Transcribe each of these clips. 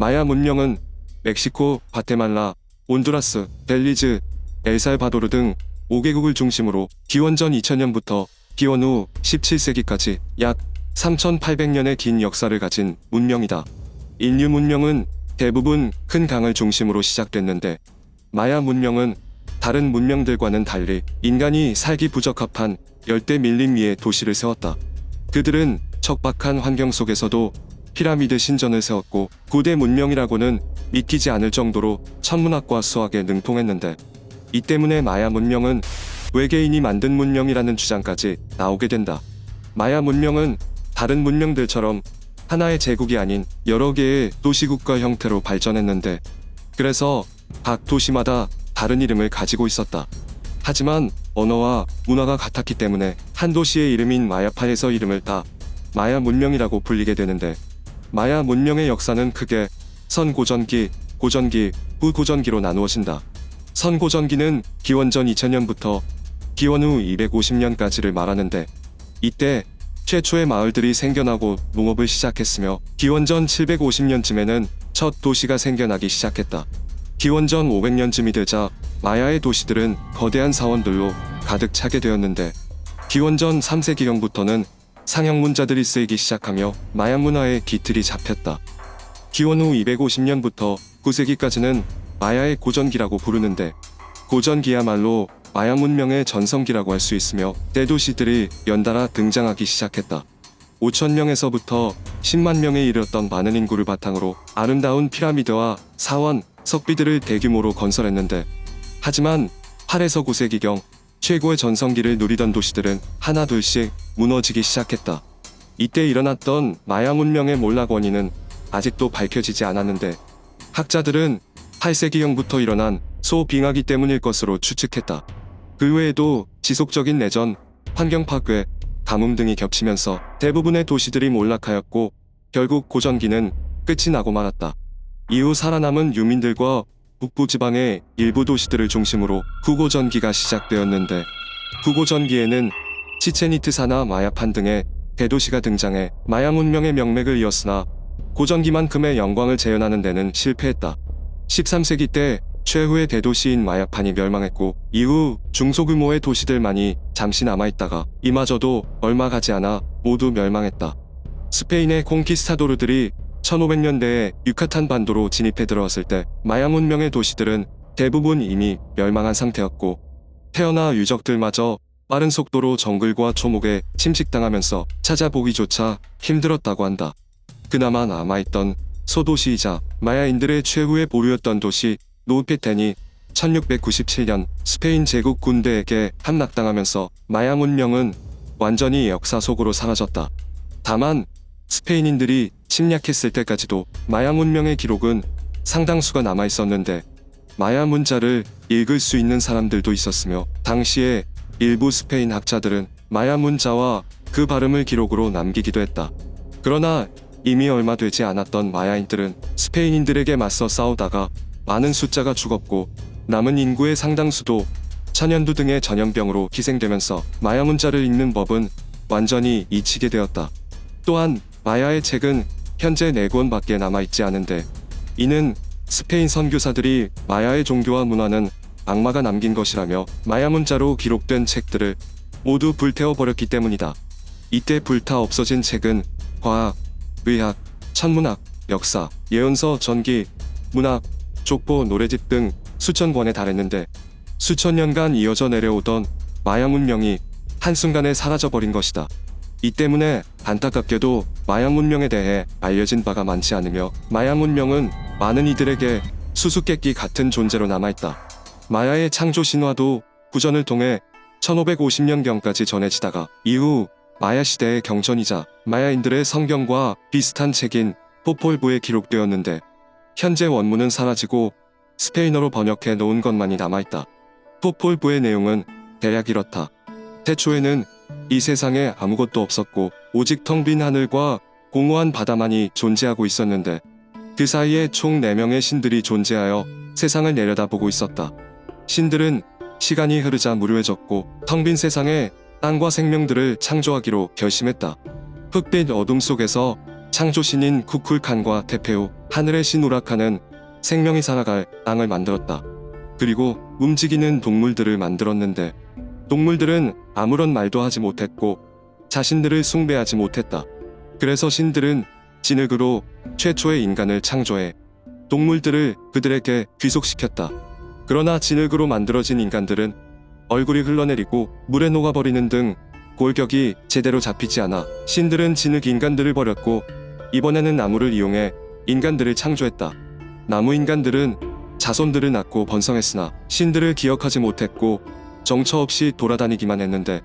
마야 문명은 멕시코, 과테말라, 온두라스, 벨리즈, 엘살바도르 등 5개국을 중심으로 기원전 2000년부터 기원 후 17세기까지 약 3800년의 긴 역사를 가진 문명이다. 인류 문명은 대부분 큰 강을 중심으로 시작됐는데 마야 문명은 다른 문명들과는 달리 인간이 살기 부적합한 열대 밀림 위에 도시를 세웠다. 그들은 척박한 환경 속에서도 피라미드 신전을 세웠고 고대 문명이라고는 믿기지 않을 정도로 천문학과 수학에 능통했는데 이 때문에 마야 문명은 외계인이 만든 문명이라는 주장까지 나오게 된다. 마야 문명은 다른 문명들처럼 하나의 제국이 아닌 여러 개의 도시국가 형태로 발전했는데 그래서 각 도시마다 다른 이름을 가지고 있었다. 하지만 언어와 문화가 같았기 때문에 한 도시의 이름인 마야파에서 이름을 따 마야 문명이라고 불리게 되는데 마야 문명의 역사는 크게 선고전기, 고전기, 후고전기로 나누어진다. 선고전기는 기원전 2000년부터 기원 후 250년까지를 말하는데 이때 최초의 마을들이 생겨나고 농업을 시작했으며 기원전 750년쯤에는 첫 도시가 생겨나기 시작했다. 기원전 500년쯤이 되자 마야의 도시들은 거대한 사원들로 가득 차게 되었는데 기원전 3세기경부터는 상형 문자들이 쓰이기 시작하며 마야 문화의 기틀이 잡혔다. 기원 후 250년부터 9세기까지는 마야의 고전기라고 부르는데 고전기야말로 마야 문명의 전성기라고 할 수 있으며 대도시들이 연달아 등장하기 시작했다. 5,000명에서부터 10만 명에 이르렀던 많은 인구를 바탕으로 아름다운 피라미드와 사원, 석비들을 대규모로 건설했는데 하지만 8에서 9세기경 최고의 전성기를 누리던 도시들은 하나둘씩 무너지기 시작했다. 이때 일어났던 마야 문명의 몰락 원인은 아직도 밝혀지지 않았는데 학자들은 8세기경부터 일어난 소빙하기 때문일 것으로 추측했다. 그 외에도 지속적인 내전, 환경 파괴, 가뭄 등이 겹치면서 대부분의 도시들이 몰락하였고 결국 고전기는 끝이 나고 말았다. 이후 살아남은 유민들과 북부지방의 일부 도시들을 중심으로 후고전기가 시작되었는데 후고전기에는 치첸이트사나 마야판 등의 대도시가 등장해 마야 문명의 명맥을 이었으나 고전기만큼의 영광을 재현하는 데는 실패했다. 13세기 때 최후의 대도시인 마야판이 멸망했고 이후 중소규모의 도시들만이 잠시 남아있다가 이마저도 얼마 가지 않아 모두 멸망했다. 스페인의 콩키스타도르들이 1500년대에 유카탄 반도로 진입해 들어왔을 때 마야 문명의 도시들은 대부분 이미 멸망한 상태였고 태어나 유적들마저 빠른 속도로 정글과 초목에 침식당하면서 찾아보기조차 힘들었다고 한다. 그나마 남아있던 소도시이자 마야인들의 최후의 보루였던 도시 노우페텐이 1697년 스페인 제국 군대에게 함락당하면서 마야 문명은 완전히 역사 속으로 사라졌다. 다만 스페인인들이 침략했을 때까지도 마야 문명의 기록은 상당수가 남아있었는데 마야 문자를 읽을 수 있는 사람들도 있었으며 당시에 일부 스페인 학자들은 마야 문자와 그 발음을 기록으로 남기기도 했다. 그러나 이미 얼마 되지 않았던 마야인들은 스페인인들에게 맞서 싸우다가 많은 숫자가 죽었고 남은 인구의 상당수도 천연두 등의 전염병으로 희생되면서 마야 문자를 읽는 법은 완전히 잊히게 되었다. 또한 마야의 책은 현재 4권밖에 남아있지 않은데 이는 스페인 선교사들이 마야의 종교와 문화는 악마가 남긴 것이라며 마야 문자로 기록된 책들을 모두 불태워버렸기 때문이다. 이때 불타 없어진 책은 과학, 의학, 천문학, 역사, 예언서, 전기, 문학, 족보, 노래집 등 수천 권에 달했는데 수천 년간 이어져 내려오던 마야 문명이 한순간에 사라져버린 것이다. 이 때문에 안타깝게도 마야 문명에 대해 알려진 바가 많지 않으며 마야 문명은 많은 이들에게 수수께끼 같은 존재로 남아있다. 마야의 창조 신화도 구전을 통해 1550년경까지 전해지다가 이후 마야 시대의 경전이자 마야인들의 성경과 비슷한 책인 포폴부에 기록되었는데 현재 원문은 사라지고 스페인어로 번역해 놓은 것만이 남아있다. 포폴부의 내용은 대략 이렇다. 태초에는 이 세상에 아무것도 없었고 오직 텅 빈 하늘과 공허한 바다만이 존재하고 있었는데 그 사이에 총 4명의 신들이 존재하여 세상을 내려다보고 있었다. 신들은 시간이 흐르자 무료해졌고 텅 빈 세상에 땅과 생명들을 창조하기로 결심했다. 흑빛 어둠 속에서 창조신인 쿠쿨칸과 테페우, 하늘의 신 우라칸은 생명이 살아갈 땅을 만들었다. 그리고 움직이는 동물들을 만들었는데 동물들은 아무런 말도 하지 못했고 자신들을 숭배하지 못했다. 그래서 신들은 진흙으로 최초의 인간을 창조해 동물들을 그들에게 귀속시켰다. 그러나 진흙으로 만들어진 인간들은 얼굴이 흘러내리고 물에 녹아버리는 등 골격이 제대로 잡히지 않아 신들은 진흙 인간들을 버렸고 이번에는 나무를 이용해 인간들을 창조했다. 나무 인간들은 자손들을 낳고 번성했으나 신들을 기억하지 못했고 정처 없이 돌아다니기만 했는데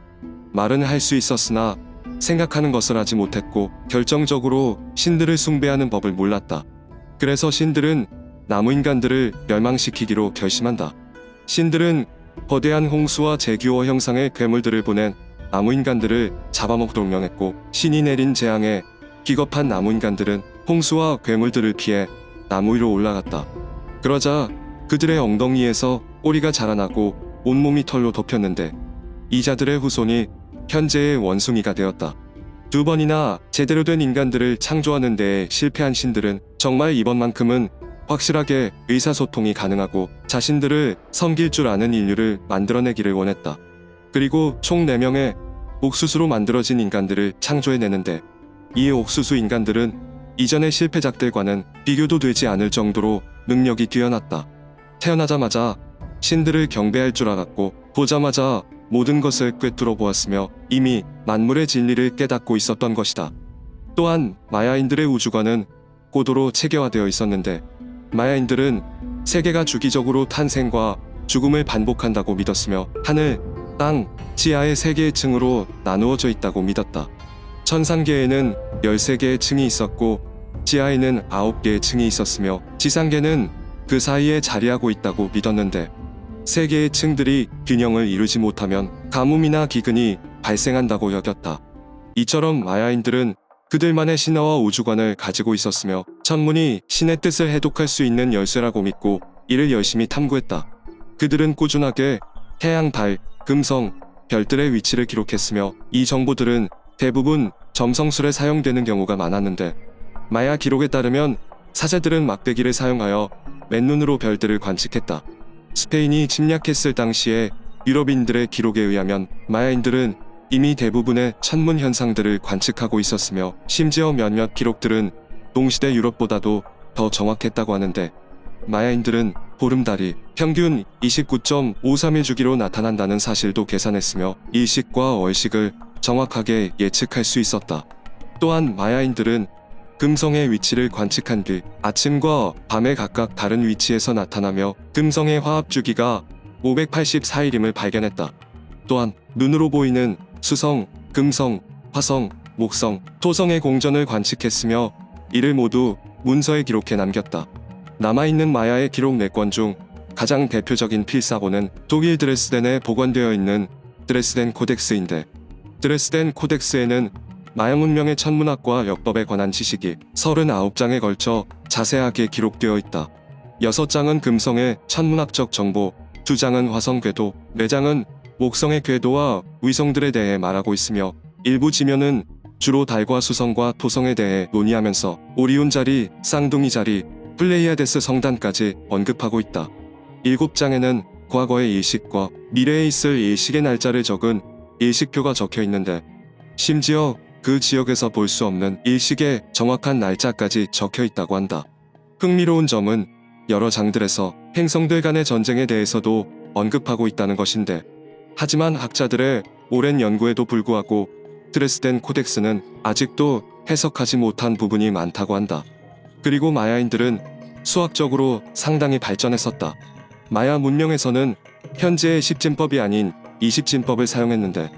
말은 할 수 있었으나 생각하는 것을 하지 못했고 결정적으로 신들을 숭배하는 법을 몰랐다. 그래서 신들은 나무 인간들을 멸망시키기로 결심한다. 신들은 거대한 홍수와 제규어 형상의 괴물들을 보낸 나무 인간들을 잡아먹도록 명했고 신이 내린 재앙에 기겁한 나무 인간들은 홍수와 괴물들을 피해 나무 위로 올라갔다. 그러자 그들의 엉덩이에서 꼬리가 자라나고 온몸이 털로 덮였는데 이자들의 후손이 현재의 원숭이가 되었다. 2번이나 제대로 된 인간들을 창조하는 데에 실패한 신들은 정말 이번만큼은 확실하게 의사소통이 가능하고 자신들을 섬길 줄 아는 인류를 만들어내기를 원했다. 그리고 총 4명의 옥수수로 만들어진 인간들을 창조해내는데 이 옥수수 인간들은 이전의 실패작들과는 비교도 되지 않을 정도로 능력이 뛰어났다. 태어나자마자 신들을 경배할 줄 알았고 보자마자 모든 것을 꿰뚫어 보았으며 이미 만물의 진리를 깨닫고 있었던 것이다. 또한 마야인들의 우주관은 고도로 체계화되어 있었는데 마야인들은 세계가 주기적으로 탄생과 죽음을 반복한다고 믿었으며 하늘, 땅, 지하의 3개의 층으로 나누어져 있다고 믿었다. 천상계에는 13개의 층이 있었고 지하에는 9개의 층이 있었으며 지상계는 그 사이에 자리하고 있다고 믿었는데 3개의 층들이 균형을 이루지 못하면 가뭄이나 기근이 발생한다고 여겼다. 이처럼 마야인들은 그들만의 신화와 우주관을 가지고 있었으며 천문이 신의 뜻을 해독할 수 있는 열쇠라고 믿고 이를 열심히 탐구했다. 그들은 꾸준하게 태양, 달, 금성, 별들의 위치를 기록했으며 이 정보들은 대부분 점성술에 사용되는 경우가 많았는데 마야 기록에 따르면 사제들은 막대기를 사용하여 맨눈으로 별들을 관측했다. 스페인이 침략했을 당시에 유럽인들의 기록에 의하면 마야인들은 이미 대부분의 천문 현상들을 관측하고 있었으며 심지어 몇몇 기록들은 동시대 유럽보다도 더 정확했다고 하는데 마야인들은 보름달이 평균 29.531 주기로 나타난다는 사실도 계산했으며 일식과 월식을 정확하게 예측할 수 있었다. 또한 마야인들은 금성의 위치를 관측한 뒤 아침과 밤에 각각 다른 위치에서 나타나며 금성의 화합 주기가 584일임을 발견했다. 또한 눈으로 보이는 수성, 금성, 화성, 목성, 토성의 공전을 관측했으며 이를 모두 문서에 기록해 남겼다. 남아있는 마야의 기록 4권 중 가장 대표적인 필사본은 독일 드레스덴에 보관되어 있는 드레스덴 코덱스인데 드레스덴 코덱스에는 마야 문명의 천문학과 역법에 관한 지식이 39장에 걸쳐 자세하게 기록되어 있다. 6장은 금성의 천문학적 정보, 2장은 화성 궤도, 4장은 목성의 궤도와 위성들에 대해 말하고 있으며 일부 지면은 주로 달과 수성과 토성에 대해 논의하면서 오리온 자리, 쌍둥이 자리, 플레이아데스 성단까지 언급하고 있다. 7장에는 과거의 일식과 미래에 있을 일식의 날짜를 적은 일식표가 적혀 있는데 심지어 그 지역에서 볼 수 없는 일식의 정확한 날짜까지 적혀 있다고 한다. 흥미로운 점은 여러 장들에서 행성들 간의 전쟁에 대해서도 언급하고 있다는 것인데 하지만 학자들의 오랜 연구에도 불구하고 드레스덴 코덱스는 아직도 해석하지 못한 부분이 많다고 한다. 그리고 마야인들은 수학적으로 상당히 발전했었다. 마야 문명에서는 현재의 10진법이 아닌 20진법을 사용했는데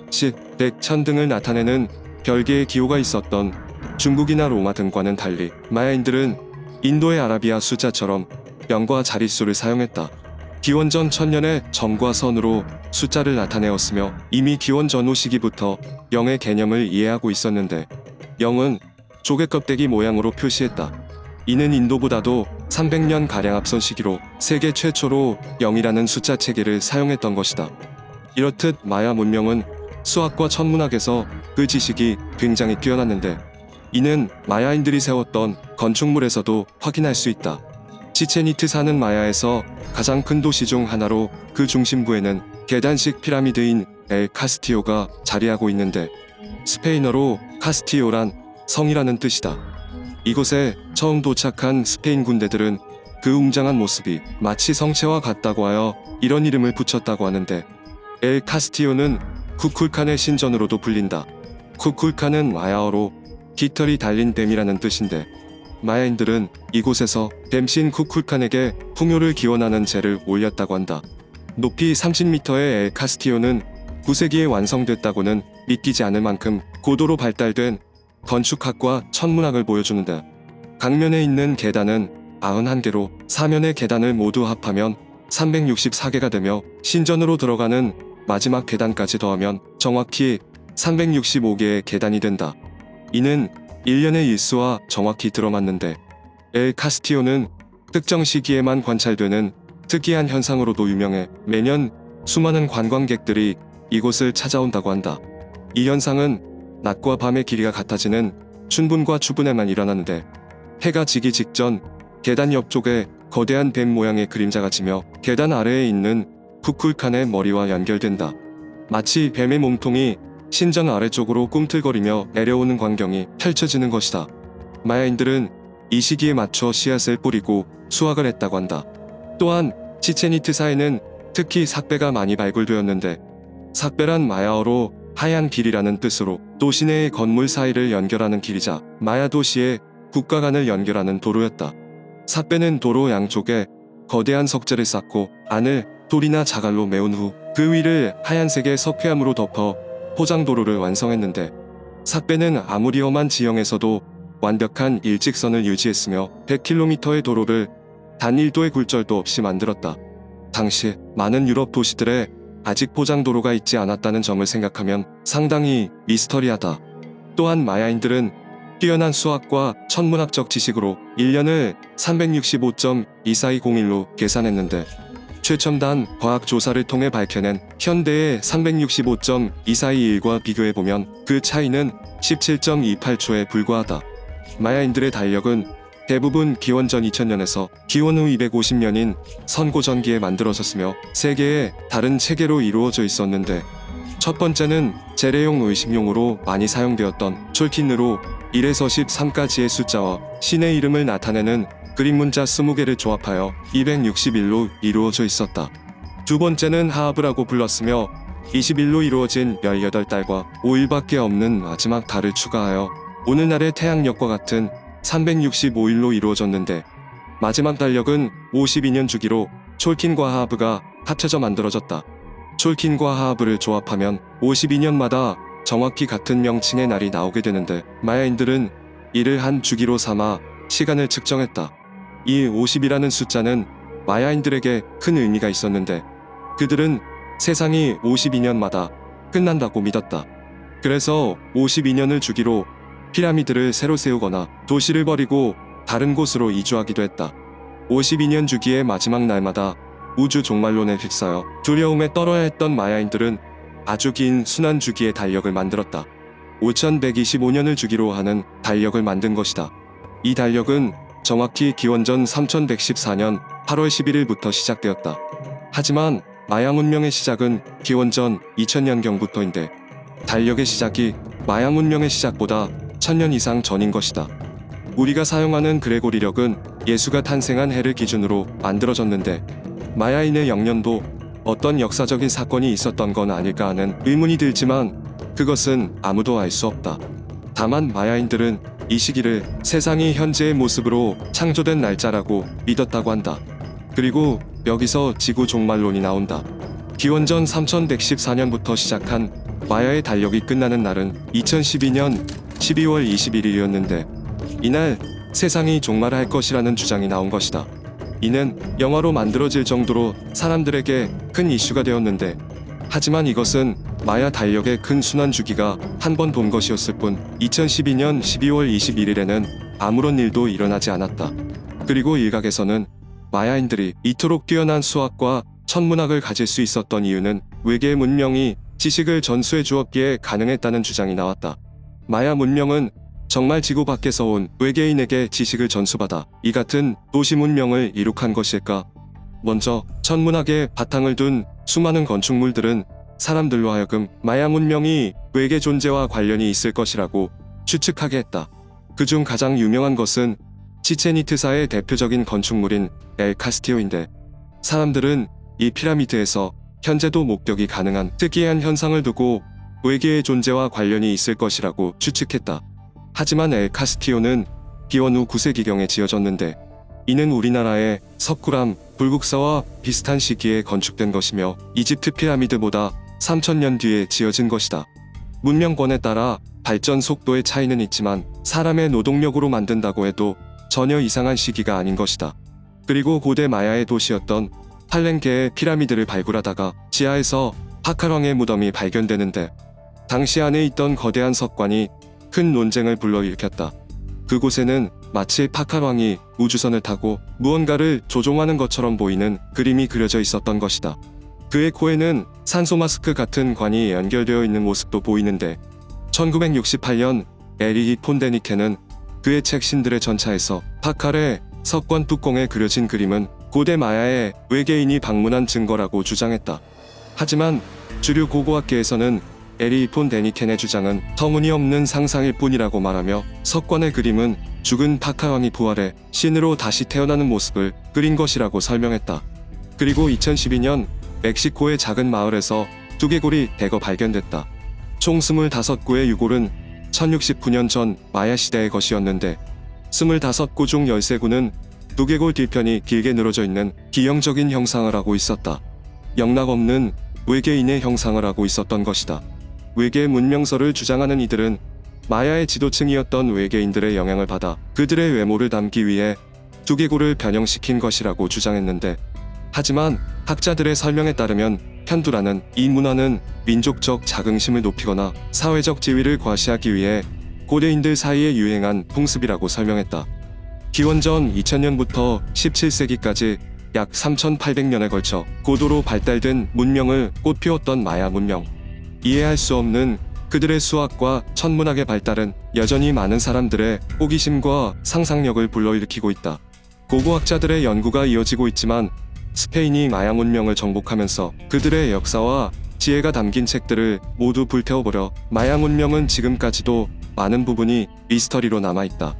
10, 100, 1000 등을 나타내는 별개의 기호가 있었던 중국이나 로마 등과는 달리 마야인들은 인도의 아라비아 숫자처럼 0과 자릿수를 사용했다. 기원전 1000년에 점과 선으로 숫자를 나타내었으며 이미 기원 전후 시기부터 0의 개념을 이해하고 있었는데 0은 조개 껍데기 모양으로 표시했다. 이는 인도보다도 300년가량 앞선 시기로 세계 최초로 0이라는 숫자 체계를 사용했던 것이다. 이렇듯 마야 문명은 수학과 천문학에서 그 지식이 굉장히 뛰어났는데 이는 마야인들이 세웠던 건축물에서도 확인할 수 있다. 치첸이트산은 마야에서 가장 큰 도시 중 하나로 그 중심부에는 계단식 피라미드인 엘 카스티오가 자리하고 있는데 스페인어로 카스티오란 성이라는 뜻이다. 이곳에 처음 도착한 스페인 군대들은 그 웅장한 모습이 마치 성체와 같다고 하여 이런 이름을 붙였다고 하는데 엘 카스티오는 쿠쿨칸의 신전으로도 불린다. 쿠쿨칸은 마야어로 깃털이 달린 뱀이라는 뜻인데 마야인들은 이곳에서 뱀신 쿠쿨칸에게 풍요를 기원하는 제를 올렸다고 한다. 높이 30m의 엘 카스티오는 9세기에 완성됐다고는 믿기지 않을 만큼 고도로 발달된 건축학과 천문학을 보여주는데 강면에 있는 계단은 91개로 사면의 계단을 모두 합하면 364개가 되며 신전으로 들어가는 마지막 계단까지 더하면 정확히 365개의 계단이 된다. 이는 1년의 일수와 정확히 들어맞는데 엘 카스티오는 특정 시기에만 관찰되는 특이한 현상으로도 유명해 매년 수많은 관광객들이 이곳을 찾아온다고 한다. 이 현상은 낮과 밤의 길이가 같아지는 춘분과 추분에만 일어나는데 해가 지기 직전 계단 옆쪽에 거대한 뱀 모양의 그림자가 지며 계단 아래에 있는 쿠쿨칸의 머리와 연결된다. 마치 뱀의 몸통이 신전 아래쪽으로 꿈틀거리며 내려오는 광경이 펼쳐지는 것이다. 마야인들은 이 시기에 맞춰 씨앗을 뿌리고 수확을 했다고 한다. 또한 치첸이트사에는 특히 삭배가 많이 발굴되었는데 삭배란 마야어로 하얀 길이라는 뜻으로 도시 내의 건물 사이를 연결하는 길이자 마야 도시의 국가 간을 연결하는 도로였다. 삭배는 도로 양쪽에 거대한 석재를 쌓고 안을 돌이나 자갈로 메운 후 그 위를 하얀색의 석회암으로 덮어 포장도로를 완성했는데 삭배는 아무리 험한 지형에서도 완벽한 일직선을 유지했으며 100km의 도로를 단 1도의 굴절도 없이 만들었다. 당시 많은 유럽 도시들에 아직 포장도로가 있지 않았다는 점을 생각하면 상당히 미스터리하다. 또한 마야인들은 뛰어난 수학과 천문학적 지식으로 1년을 365.2401로 계산했는데 최첨단 과학 조사를 통해 밝혀낸 현대의 365.2421과 비교해보면 그 차이는 17.28초에 불과하다. 마야인들의 달력은 대부분 기원전 2000년에서 기원 후 250년인 선고전기에 만들어졌으며 3개의 다른 체계로 이루어져 있었는데 첫 번째는 재래용 의식용으로 많이 사용되었던 촐킨으로 1에서 13까지의 숫자와 신의 이름을 나타내는 그림 문자 20개를 조합하여 261로 이루어져 있었다. 두 번째는 하합이라고 불렀으며 21로 이루어진 18달과 5일밖에 없는 마지막 달을 추가하여 오늘날의 태양력과 같은 365일로 이루어졌는데 마지막 달력은 52년 주기로 촐킨과 하합가 합쳐져 만들어졌다. 촐킨과 하합을 조합하면 52년마다 정확히 같은 명칭의 날이 나오게 되는데 마야인들은 이를 한 주기로 삼아 시간을 측정했다. 이 50이라는 숫자는 마야인들에게 큰 의미가 있었는데 그들은 세상이 52년마다 끝난다고 믿었다. 그래서 52년을 주기로 피라미드를 새로 세우거나 도시를 버리고 다른 곳으로 이주하기도 했다. 52년 주기의 마지막 날마다 우주 종말론에 휩싸여 두려움에 떨어야 했던 마야인들은 아주 긴 순환 주기의 달력을 만들었다. 5125년을 주기로 하는 달력을 만든 것이다. 이 달력은 정확히 기원전 3114년 8월 11일부터 시작되었다. 하지만 마야 문명의 시작은 기원전 2000년경부터인데 달력의 시작이 마야 문명의 시작보다 1000년 이상 전인 것이다. 우리가 사용하는 그레고리력은 예수가 탄생한 해를 기준으로 만들어졌는데 마야인의 영년도 어떤 역사적인 사건이 있었던 건 아닐까 하는 의문이 들지만 그것은 아무도 알 수 없다. 다만 마야인들은 이 시기를 세상이 현재의 모습으로 창조된 날짜라고 믿었다고 한다. 그리고 여기서 지구 종말론이 나온다. 기원전 3114년부터 시작한 마야의 달력이 끝나는 날은 2012년 12월 21일이었는데 이날 세상이 종말할 것이라는 주장이 나온 것이다. 이는 영화로 만들어질 정도로 사람들에게 큰 이슈가 되었는데 하지만 이것은 마야 달력의 큰 순환 주기가 한 번 돈 것이었을 뿐 2012년 12월 21일에는 아무런 일도 일어나지 않았다. 그리고 일각에서는 마야인들이 이토록 뛰어난 수학과 천문학을 가질 수 있었던 이유는 외계 문명이 지식을 전수해 주었기에 가능했다는 주장이 나왔다. 마야 문명은 정말 지구 밖에서 온 외계인에게 지식을 전수받아 이 같은 도시 문명을 이룩한 것일까? 먼저 천문학의 바탕을 둔 수많은 건축물들은 사람들로 하여금 마야 문명이 외계 존재와 관련이 있을 것이라고 추측하게 했다. 그중 가장 유명한 것은 치첸이트사의 대표적인 건축물인 엘 카스티오인데, 사람들은 이 피라미드에서 현재도 목격이 가능한 특이한 현상을 두고 외계의 존재와 관련이 있을 것이라고 추측했다. 하지만 엘 카스티오는 기원 후 9세기경에 지어졌는데, 이는 우리나라의 석굴암, 불국사와 비슷한 시기에 건축된 것이며 이집트 피라미드보다 3000년 뒤에 지어진 것이다. 문명권에 따라 발전 속도의 차이는 있지만 사람의 노동력으로 만든다고 해도 전혀 이상한 시기가 아닌 것이다. 그리고 고대 마야의 도시였던 팔렌케의 피라미드를 발굴하다가 지하에서 파칼왕의 무덤이 발견되는데, 당시 안에 있던 거대한 석관이 큰 논쟁을 불러일으켰다. 그곳에는 마치 파칼왕이 우주선을 타고 무언가를 조종하는 것처럼 보이는 그림이 그려져 있었던 것이다. 그의 코에는 산소 마스크 같은 관이 연결되어 있는 모습도 보이는데, 1968년 에리히 폰 데니케는 그의 책 신들의 전차에서 파칼의 석관 뚜껑에 그려진 그림은 고대 마야의 외계인이 방문한 증거라고 주장했다. 하지만 주류 고고학계에서는 에리히 폰 데니켄의 주장은 터무니없는 상상일 뿐이라고 말하며, 석관의 그림은 죽은 파칼왕이 부활해 신으로 다시 태어나는 모습을 그린 것이라고 설명했다. 그리고 2012년 멕시코의 작은 마을에서 두개골이 대거 발견됐다. 총 25구의 유골은 1069년 전 마야 시대의 것이었는데, 25구 중 13구는 두개골 뒤편이 길게 늘어져 있는 기형적인 형상을 하고 있었다. 영락없는 외계인의 형상을 하고 있었던 것이다. 외계 문명설을 주장하는 이들은 마야의 지도층이었던 외계인들의 영향을 받아 그들의 외모를 담기 위해 두개골을 변형시킨 것이라고 주장했는데, 하지만 학자들의 설명에 따르면 편두라는 이 문화는 민족적 자긍심을 높이거나 사회적 지위를 과시하기 위해 고대인들 사이에 유행한 풍습이라고 설명했다. 기원전 2000년부터 17세기까지 약 3800년에 걸쳐 고도로 발달된 문명을 꽃피웠던 마야 문명. 이해할 수 없는 그들의 수학과 천문학의 발달은 여전히 많은 사람들의 호기심과 상상력을 불러일으키고 있다. 고고학자들의 연구가 이어지고 있지만, 스페인이 마야 문명을 정복하면서 그들의 역사와 지혜가 담긴 책들을 모두 불태워버려 마야 문명은 지금까지도 많은 부분이 미스터리로 남아있다.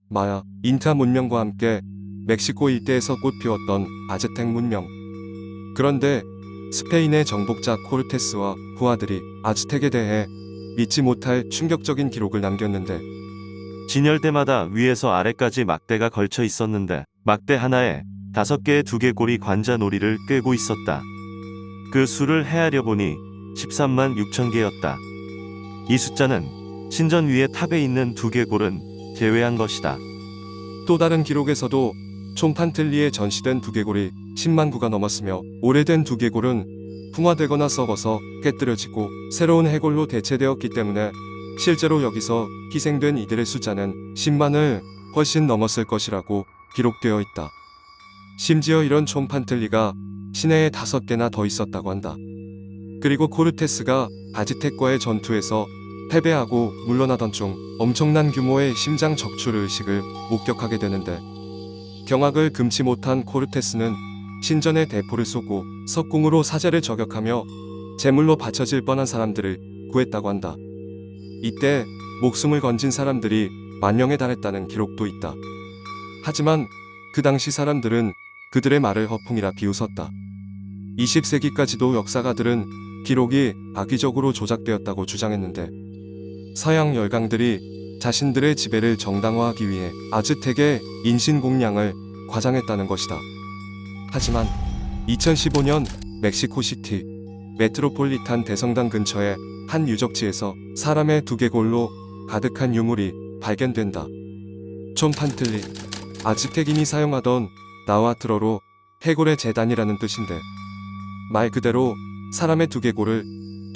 마야, 인카 문명과 함께 멕시코 일대에서 꽃피웠던 아즈텍 문명. 그런데 스페인의 정복자 코르테스와 부하들이 아즈텍에 대해 믿지 못할 충격적인 기록을 남겼는데, 진열대마다 위에서 아래까지 막대가 걸쳐 있었는데, 막대 하나에 5개의 두개골이 관자놀이를 꿰고 있었다. 그 수를 헤아려 보니 13만 6천 개였다. 이 숫자는 신전 위의 탑에 있는 두개골은 제외한 것이다. 또 다른 기록에서도 총판틀리에 전시된 두개골이 10만 구가 넘었으며, 오래된 두개골은 풍화되거나 썩어서 깨뜨려지고 새로운 해골로 대체되었기 때문에 실제로 여기서 희생된 이들의 숫자는 10만을 훨씬 넘었을 것이라고 기록되어 있다. 심지어 이런 총판틀리가 시내에 5개나 더 있었다고 한다. 그리고 코르테스가 아즈텍과의 전투에서 패배하고 물러나던 중 엄청난 규모의 심장 적출 의식을 목격하게 되는데, 경악을 금치 못한 코르테스는 신전에 대포를 쏘고 석궁으로 사제를 저격하며 제물로 바쳐질 뻔한 사람들을 구했다고 한다. 이때 목숨을 건진 사람들이 10,000명에 달했다는 기록도 있다. 하지만 그 당시 사람들은 그들의 말을 허풍이라 비웃었다. 20세기까지도 역사가들은 기록이 악의적으로 조작되었다고 주장했는데, 서양 열강들이 자신들의 지배를 정당화하기 위해 아즈텍의 인신공양을 과장했다는 것이다. 하지만 2015년 멕시코시티 메트로폴리탄 대성당 근처의 한 유적지에서 사람의 두개골로 가득한 유물이 발견된다. 촌판틀리, 아즈텍인이 사용하던 나와트로로 해골의 재단이라는 뜻인데, 말 그대로 사람의 두개골을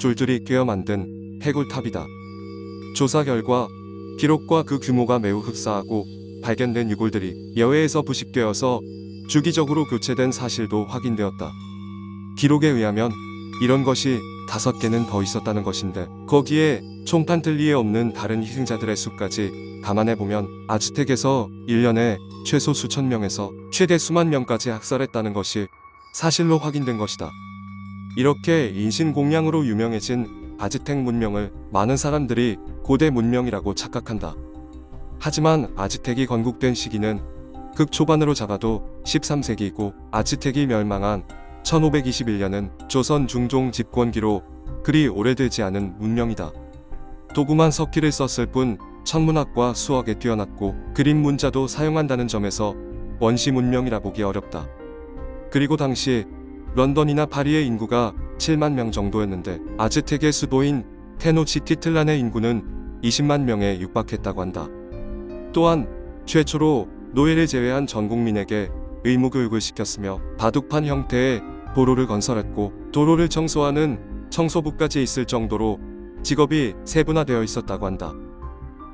줄줄이 꿰어 만든 해골탑이다. 조사 결과 기록과 그 규모가 매우 흡사하고, 발견된 유골들이 여해에서 부식되어서 주기적으로 교체된 사실도 확인되었다. 기록에 의하면 이런 것이 5개는 더 있었다는 것인데 거기에 총판틀리에 없는 다른 희생자들의 수까지 감안해보면 아즈텍에서 1년에 최소 수천 명에서 최대 수만 명까지 학살했다는 것이 사실로 확인된 것이다. 이렇게 인신공양으로 유명해진 아즈텍 문명을 많은 사람들이 고대 문명이라고 착각한다. 하지만 아즈텍이 건국된 시기는 극초반으로 잡아도 13세기이고 아즈텍이 멸망한 1521년은 조선 중종 집권기로 그리 오래되지 않은 문명이다. 도구만 석기를 썼을 뿐 천문학과 수학에 뛰어났고 그림 문자도 사용한다는 점에서 원시 문명이라 보기 어렵다. 그리고 당시 런던이나 파리의 인구가 7만 명 정도였는데 아즈텍의 수도인 테노치티틀란의 인구는 20만 명에 육박했다고 한다. 또한 최초로 노예를 제외한 전 국민에게 의무교육을 시켰으며 바둑판 형태의 도로를 건설했고 도로를 청소하는 청소부까지 있을 정도로 직업이 세분화되어 있었다고 한다.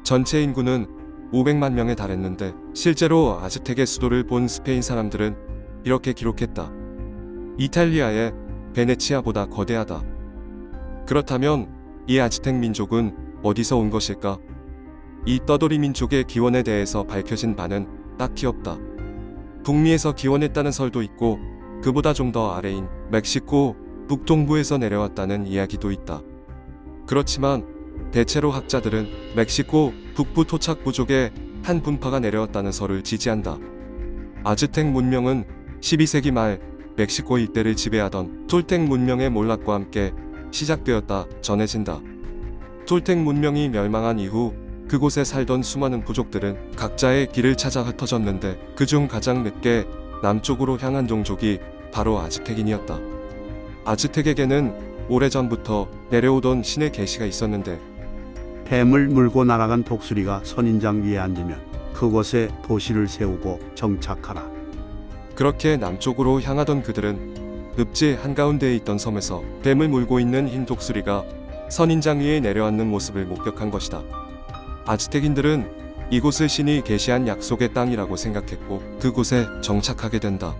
전체 인구는 500만 명에 달했는데 실제로 아즈텍의 수도를 본 스페인 사람들은 이렇게 기록했다. 이탈리아의 베네치아보다 거대하다. 그렇다면 이 아즈텍 민족은 어디서 온 것일까? 이 떠돌이 민족의 기원에 대해서 밝혀진 바는 딱히 없다. 북미에서 기원했다는 설도 있고 그보다 좀 더 아래인 멕시코 북동부에서 내려왔다는 이야기도 있다. 그렇지만 대체로 학자들은 멕시코 북부 토착 부족의 한 분파가 내려왔다는 설을 지지한다. 아즈텍 문명은 12세기 말 멕시코 일대를 지배하던 톨텍 문명의 몰락과 함께 시작되었다 전해진다. 톨텍 문명이 멸망한 이후 그곳에 살던 수많은 부족들은 각자의 길을 찾아 흩어졌는데 그중 가장 늦게 남쪽으로 향한 종족이 바로 아즈텍인이었다. 아즈텍에게는 오래전부터 내려오던 신의 계시가 있었는데 뱀을 물고 날아간 독수리가 선인장 위에 앉으면 그곳에 도시를 세우고 정착하라. 그렇게 남쪽으로 향하던 그들은 늪지 한가운데에 있던 섬에서 뱀을 물고 있는 흰 독수리가 선인장 위에 내려앉는 모습을 목격한 것이다. 아즈텍인들은 이곳을 신이 계시한 약속의 땅이라고 생각했고 그곳에 정착하게 된다.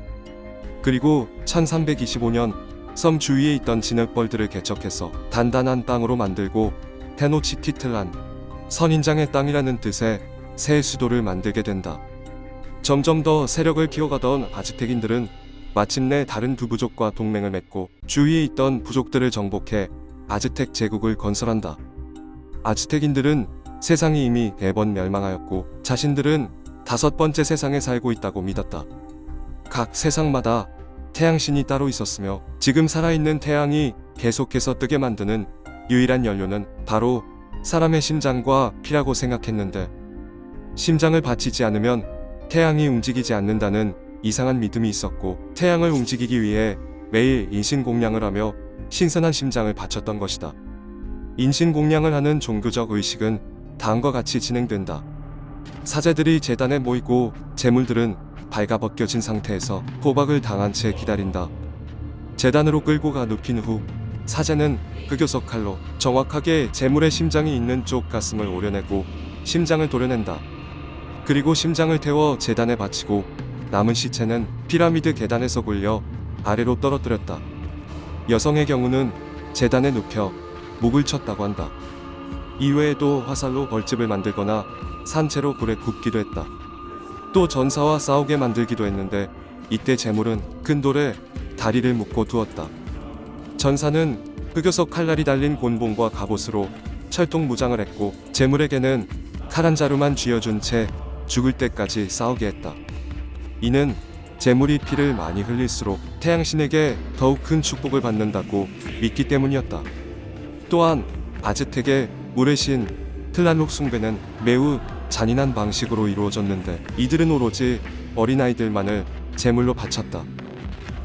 그리고 1325년 섬 주위에 있던 진흙벌들을 개척해서 단단한 땅으로 만들고 테노치티틀란, 선인장의 땅이라는 뜻의 새 수도를 만들게 된다. 점점 더 세력을 키워가던 아즈텍인들은 마침내 다른 두 부족과 동맹을 맺고 주위에 있던 부족들을 정복해 아즈텍 제국을 건설한다. 아즈텍인들은 세상이 이미 4번 멸망하였고 자신들은 5번째 세상에 살고 있다고 믿었다. 각 세상마다 태양신이 따로 있었으며 지금 살아있는 태양이 계속해서 뜨게 만드는 유일한 연료는 바로 사람의 심장과 피라고 생각했는데 심장을 바치지 않으면 태양이 움직이지 않는다는 이상한 믿음이 있었고 태양을 움직이기 위해 매일 인신공양을 하며 신선한 심장을 바쳤던 것이다. 인신공양을 하는 종교적 의식은 다음과 같이 진행된다. 사제들이 제단에 모이고 제물들은 발가벗겨진 상태에서 포박을 당한 채 기다린다. 제단으로 끌고 가 눕힌 후 사제는 흑요석 칼로 정확하게 제물의 심장이 있는 쪽 가슴을 오려내고 심장을 도려낸다. 그리고 심장을 태워 제단에 바치고 남은 시체는 피라미드 계단에서 굴려 아래로 떨어뜨렸다. 여성의 경우는 제단에 눕혀 목을 쳤다고 한다. 이외에도 화살로 벌집을 만들거나 산채로 불에 굽기도 했다. 또 전사와 싸우게 만들기도 했는데 이때 제물은 큰 돌에 다리를 묶고 두었다. 전사는 흑요석 칼날이 달린 곤봉과 갑옷으로 철통 무장을 했고 제물에게는 칼 한 자루만 쥐어준 채 죽을 때까지 싸우게 했다. 이는 제물이 피를 많이 흘릴수록 태양신에게 더욱 큰 축복을 받는다고 믿기 때문이었다. 또한 아즈텍의 물의 신 틀란록 숭배는 매우 잔인한 방식으로 이루어졌는데 이들은 오로지 어린아이들만을 제물로 바쳤다.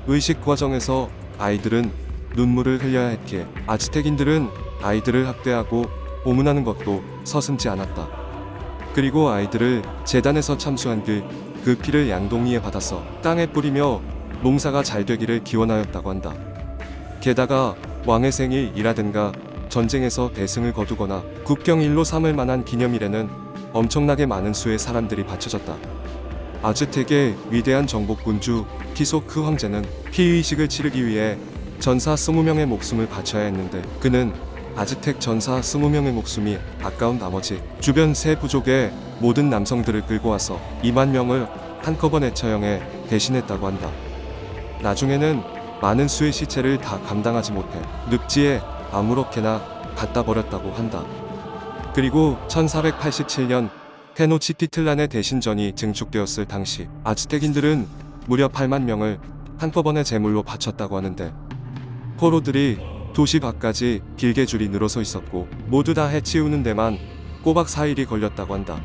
의식 과정에서 아이들은 눈물을 흘려야 했기에 아즈텍인들은 아이들을 학대하고 고문하는 것도 서슴지 않았다. 그리고 아이들을 제단에서 참수한 뒤 그 피를 양동이에 받아서 땅에 뿌리며 농사가 잘 되기를 기원하였다고 한다. 게다가 왕의 생일이라든가 전쟁에서 대승을 거두거나 국경일로 삼을 만한 기념일에는 엄청나게 많은 수의 사람들이 바쳐졌다. 아즈텍의 위대한 정복군주 키소크 황제는 피의식을 치르기 위해 전사 20명의 목숨을 바쳐야 했는데 그는 아즈텍 전사 20명의 목숨이 아까운 나머지 주변 세 부족의 모든 남성들을 끌고 와서 2만 명을 한꺼번에 처형해 대신했다고 한다. 나중에는 많은 수의 시체를 다 감당하지 못해 늪지에 아무렇게나 갖다 버렸다고 한다. 그리고 1487년 테노치티틀란의 대신전이 증축되었을 당시 아즈텍인들은 무려 8만 명을 한꺼번에 제물로 바쳤다고 하는데 포로들이 도시 밖까지 길게 줄이 늘어서 있었고 모두 다 해치우는 데만 꼬박 4일이 걸렸다고 한다.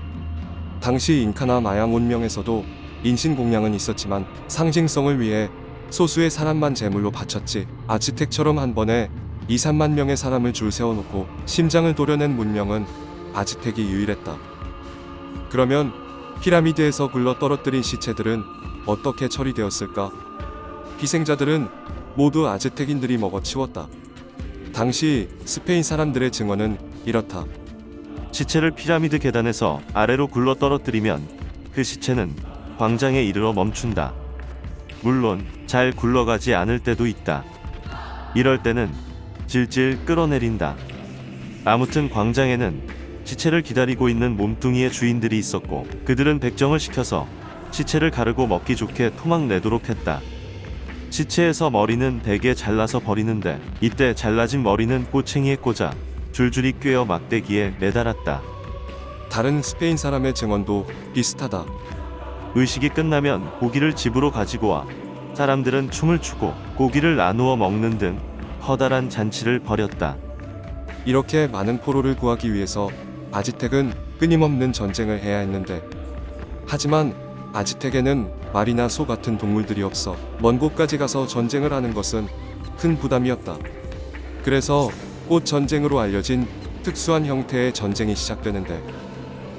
당시 잉카나 마야 문명에서도 인신공양은 있었지만 상징성을 위해 소수의 사람만 제물로 바쳤지 아즈텍처럼 한 번에 2, 3만 명의 사람을 줄 세워놓고 심장을 도려낸 문명은 아즈텍이 유일했다. 그러면 피라미드에서 굴러 떨어뜨린 시체들은 어떻게 처리되었을까? 희생자들은 모두 아즈텍인들이 먹어치웠다. 당시 스페인 사람들의 증언은 이렇다. 시체를 피라미드 계단에서 아래로 굴러 떨어뜨리면 그 시체는 광장에 이르러 멈춘다. 물론 잘 굴러가지 않을 때도 있다. 이럴 때는 질질 끌어내린다. 아무튼 광장에는 시체를 기다리고 있는 몸뚱이의 주인들이 있었고 그들은 백정을 시켜서 시체를 가르고 먹기 좋게 토막 내도록 했다. 시체에서 머리는 대개 잘라서 버리는데 이때 잘라진 머리는 꼬챙이에 꽂아 줄줄이 꿰어 막대기에 매달았다. 다른 스페인 사람의 증언도 비슷하다. 의식이 끝나면 고기를 집으로 가지고 와 사람들은 춤을 추고 고기를 나누어 먹는 등 커다란 잔치를 벌였다. 이렇게 많은 포로를 구하기 위해서 아즈텍은 끊임없는 전쟁을 해야 했는데 하지만 아즈텍에는 말이나 소 같은 동물들이 없어 먼 곳까지 가서 전쟁을 하는 것은 큰 부담이었다. 그래서 꽃 전쟁으로 알려진 특수한 형태의 전쟁이 시작되는데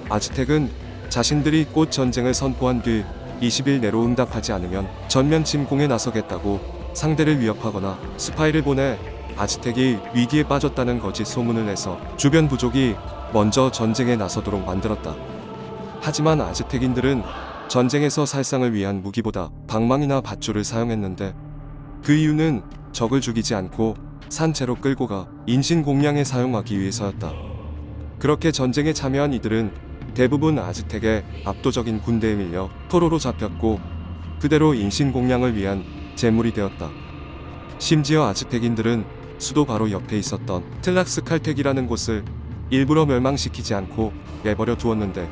아즈텍은 자신들이 꽃 전쟁을 선포한 뒤 20일 내로 응답하지 않으면 전면 침공에 나서겠다고 상대를 위협하거나 스파이를 보내 아즈텍이 위기에 빠졌다는 거짓 소문을 내서 주변 부족이 먼저 전쟁에 나서도록 만들었다. 하지만 아즈텍인들은 전쟁에서 살상을 위한 무기보다 방망이나 밧줄을 사용했는데 그 이유는 적을 죽이지 않고 산채로 끌고 가 인신공양에 사용하기 위해서였다. 그렇게 전쟁에 참여한 이들은 대부분 아즈텍의 압도적인 군대에 밀려 포로로 잡혔고 그대로 인신공양을 위한 제물이 되었다. 심지어 아즈텍인들은 수도 바로 옆에 있었던 틀락스칼텍이라는 곳을 일부러 멸망시키지 않고 내버려 두었는데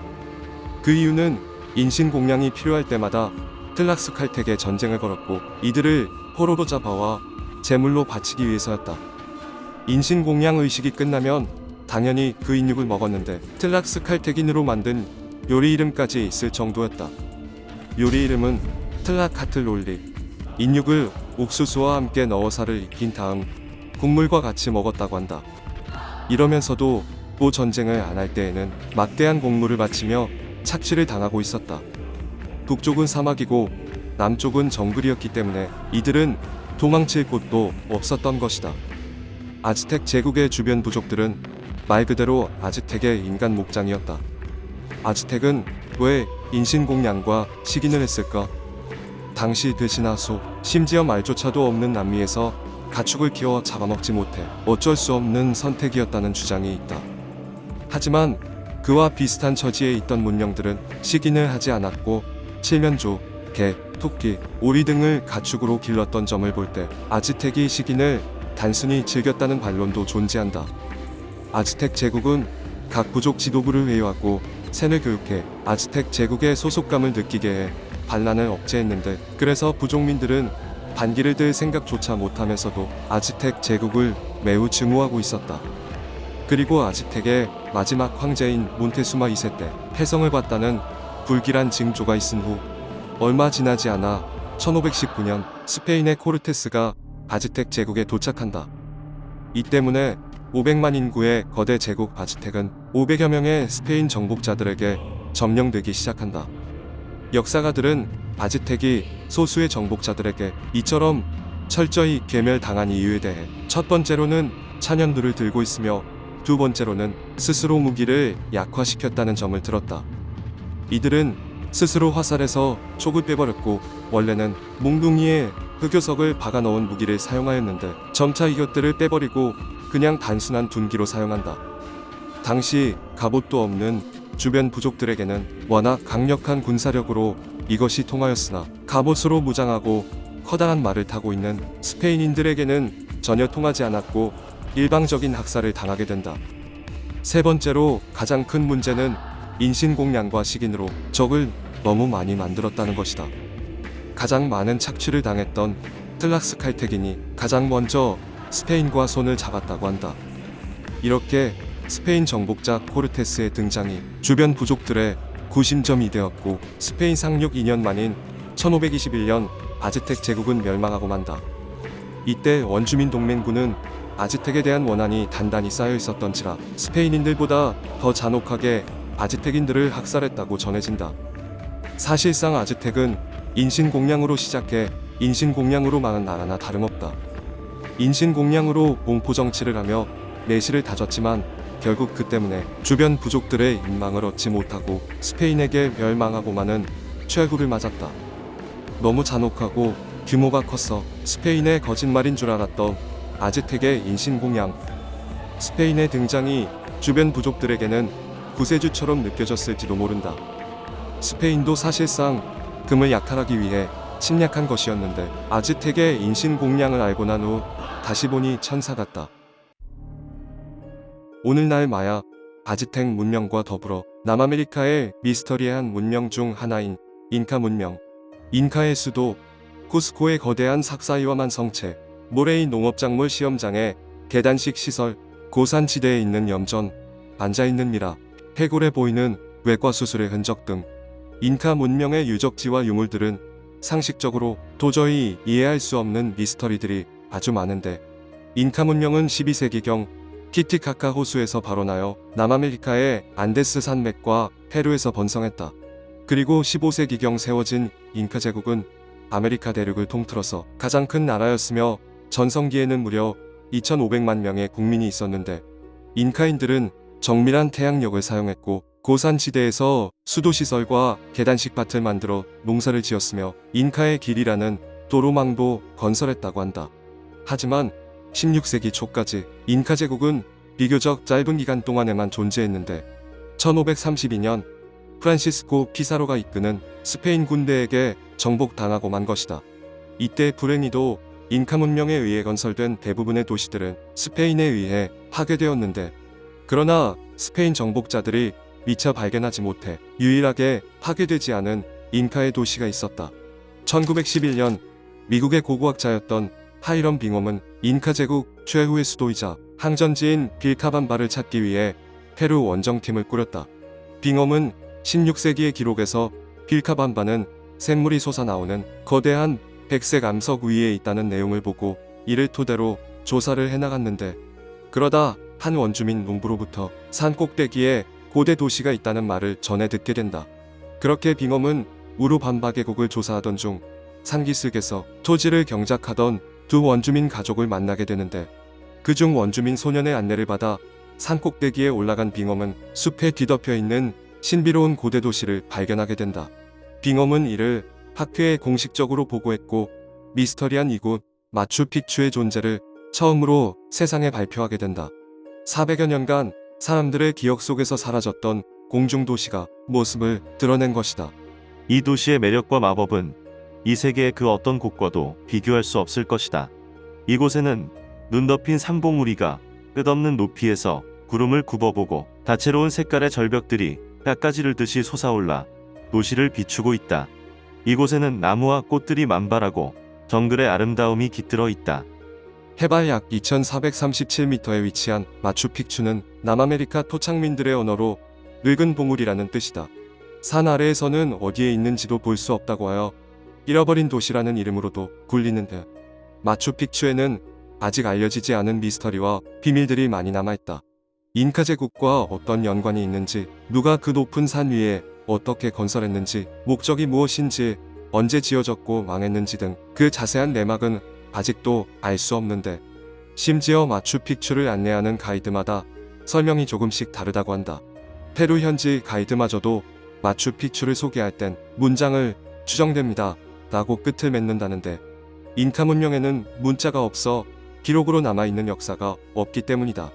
그 이유는 인신공양이 필요할 때마다 틀락스칼텍에 전쟁을 걸었고 이들을 포로로 잡아와 제물로 바치기 위해서였다. 인신공양 의식이 끝나면 당연히 그 인육을 먹었는데 틀락스칼텍인으로 만든 요리 이름까지 있을 정도였다. 요리 이름은 틀락카틀롤리. 인육을 옥수수와 함께 넣어 살을 익힌 다음 국물과 같이 먹었다고 한다. 이러면서도 또 전쟁을 안 할 때에는 막대한 공물을 바치며 착취를 당하고 있었다. 북쪽은 사막이고 남쪽은 정글이었기 때문에 이들은 도망칠 곳도 없었던 것이다. 아즈텍 제국의 주변 부족들은 말 그대로 아즈텍의 인간 목장이었다. 아즈텍은 왜 인신공양과 식인을 했을까? 당시 돼지나 소, 심지어 말조차도 없는 남미에서 가축을 키워 잡아먹지 못해 어쩔 수 없는 선택이었다는 주장이 있다. 하지만 그와 비슷한 처지에 있던 문명들은 식인을 하지 않았고 칠면조, 개, 토끼, 오리 등을 가축으로 길렀던 점을 볼 때 아즈텍이 식인을 단순히 즐겼다는 반론도 존재한다. 아즈텍 제국은 각 부족 지도부를 회유하고 세뇌 교육해 아즈텍 제국의 소속감을 느끼게 해 반란을 억제했는데 그래서 부족민들은 반기를 들 생각조차 못하면서도 아즈텍 제국을 매우 증오하고 있었다. 그리고 아즈텍의 마지막 황제인 몬테수마 2세 때 혜성을 봤다는 불길한 징조가 있은 후 얼마 지나지 않아 1519년 스페인의 코르테스가 아즈텍 제국에 도착한다. 이 때문에 500만 인구의 거대 제국 아즈텍은 500여 명의 스페인 정복자들에게 점령되기 시작한다. 역사가들은 아즈텍이 소수의 정복자들에게 이처럼 철저히 괴멸당한 이유에 대해 첫 번째로는 찬연두를 들고 있으며 두 번째로는 스스로 무기를 약화시켰다는 점을 들었다. 이들은 스스로 화살에서 촉을 빼버렸고 원래는 몽둥이에 흑요석을 박아 넣은 무기를 사용하였는데 점차 이것들을 빼버리고 그냥 단순한 둔기로 사용한다. 당시 갑옷도 없는 주변 부족들에게는 워낙 강력한 군사력으로 이것이 통하였으나 갑옷으로 무장하고 커다란 말을 타고 있는 스페인인들에게는 전혀 통하지 않았고 일방적인 학살을 당하게 된다. 세 번째로 가장 큰 문제는 인신공양과 식인으로 적을 너무 많이 만들었다는 것이다. 가장 많은 착취를 당했던 틀락스칼테긴이 가장 먼저 스페인과 손을 잡았다고 한다. 이렇게 스페인 정복자 코르테스의 등장이 주변 부족들의 구심점이 되었고 스페인 상륙 2년 만인 1521년 아즈텍 제국은 멸망하고 만다. 이때 원주민 동맹군은 아즈텍에 대한 원한이 단단히 쌓여 있었던지라 스페인인들보다 더 잔혹하게 아즈텍인들을 학살했다고 전해진다. 사실상 아즈텍은 인신공양으로 시작해 인신공양으로 망한 나라나 다름없다. 인신공양으로 공포정치를 하며 내실을 다졌지만 결국 그 때문에 주변 부족들의 인망을 얻지 못하고 스페인에게 멸망하고 마는 최후를 맞았다. 너무 잔혹하고 규모가 컸어 스페인의 거짓말인 줄 알았던 아즈텍의 인신공양. 스페인의 등장이 주변 부족들에게는 구세주처럼 느껴졌을지도 모른다. 스페인도 사실상 금을 약탈하기 위해 침략한 것이었는데 아즈텍의 인신공양을 알고 난 후 다시 보니 천사 같다. 오늘날 마야, 아즈텍 문명과 더불어 남아메리카의 미스터리한 문명 중 하나인 잉카 문명. 잉카의 수도 쿠스코의 거대한 삭사이와만 성체, 모레이 농업작물 시험장에 계단식 시설, 고산지대에 있는 염전, 앉아있는 미라, 해골에 보이는 외과 수술의 흔적 등 잉카 문명의 유적지와 유물들은 상식적으로 도저히 이해할 수 없는 미스터리들이 아주 많은데 잉카 문명은 12세기경 티티카카 호수에서 발원하여 남아메리카의 안데스 산맥과 페루에서 번성했다. 그리고 15세기경 세워진 잉카 제국은 아메리카 대륙을 통틀어서 가장 큰 나라였으며 전성기에는 무려 2,500만 명의 국민이 있었는데 잉카인들은 정밀한 태양력을 사용했고 고산지대에서 수도시설과 계단식 밭을 만들어 농사를 지었으며 잉카의 길이라는 도로망도 건설했다고 한다. 하지만 16세기 초까지 잉카 제국은 비교적 짧은 기간 동안에만 존재했는데 1532년 프란시스코 피사로가 이끄는 스페인 군대에게 정복당하고 만 것이다. 이때 불행히도 잉카 문명에 의해 건설된 대부분의 도시들은 스페인에 의해 파괴되었는데 그러나 스페인 정복자들이 미처 발견하지 못해 유일하게 파괴되지 않은 잉카의 도시가 있었다. 1911년 미국의 고고학자였던 하이럼 빙엄은 잉카 제국 최후의 수도이자 항전지인 빌카반바를 찾기 위해 페루 원정팀을 꾸렸다. 빙엄은 16세기의 기록에서 빌카반바는 샘물이 솟아나오는 거대한 백색 암석 위에 있다는 내용을 보고 이를 토대로 조사를 해나갔는데 그러다 한 원주민 농부로부터 산 꼭대기에 고대 도시가 있다는 말을 전해 듣게 된다. 그렇게 빙엄은 우루반바 계곡을 조사하던 중 산기슭에서 토지를 경작하던 두 원주민 가족을 만나게 되는데 그중 원주민 소년의 안내를 받아 산 꼭대기에 올라간 빙엄은 숲에 뒤덮여 있는 신비로운 고대 도시를 발견하게 된다. 빙엄은 이를 학회에 공식적으로 보고했고 미스터리한 이곳 마추픽추의 존재를 처음으로 세상에 발표하게 된다. 400여 년간 사람들의 기억 속에서 사라졌던 공중도시가 모습을 드러낸 것이다. 이 도시의 매력과 마법은 이 세계의 그 어떤 곳과도 비교할 수 없을 것이다. 이곳에는 눈 덮인 상봉우리가 끝없는 높이에서 구름을 굽어보고 다채로운 색깔의 절벽들이 깎아지를 듯이 솟아올라 도시를 비추고 있다. 이곳에는 나무와 꽃들이 만발하고 정글의 아름다움이 깃들어 있다. 해발 약 2437m에 위치한 마추픽추는 남아메리카 토착민들의 언어로 늙은 봉우리라는 뜻이다. 산 아래에서는 어디에 있는지도 볼 수 없다고 하여 잃어버린 도시라는 이름으로도 굴리는데 마추픽추에는 아직 알려지지 않은 미스터리와 비밀들이 많이 남아있다. 잉카 제국과 어떤 연관이 있는지, 누가 그 높은 산 위에 어떻게 건설했는지, 목적이 무엇인지, 언제 지어졌고 망했는지 등 그 자세한 내막은 아직도 알 수 없는데 심지어 마추픽추를 안내하는 가이드마다 설명이 조금씩 다르다고 한다. 페루 현지 가이드마저도 마추픽추를 소개할 땐 문장을 추정됩니다 라고 끝을 맺는다는데 잉카 문명에는 문자가 없어 기록으로 남아있는 역사가 없기 때문이다.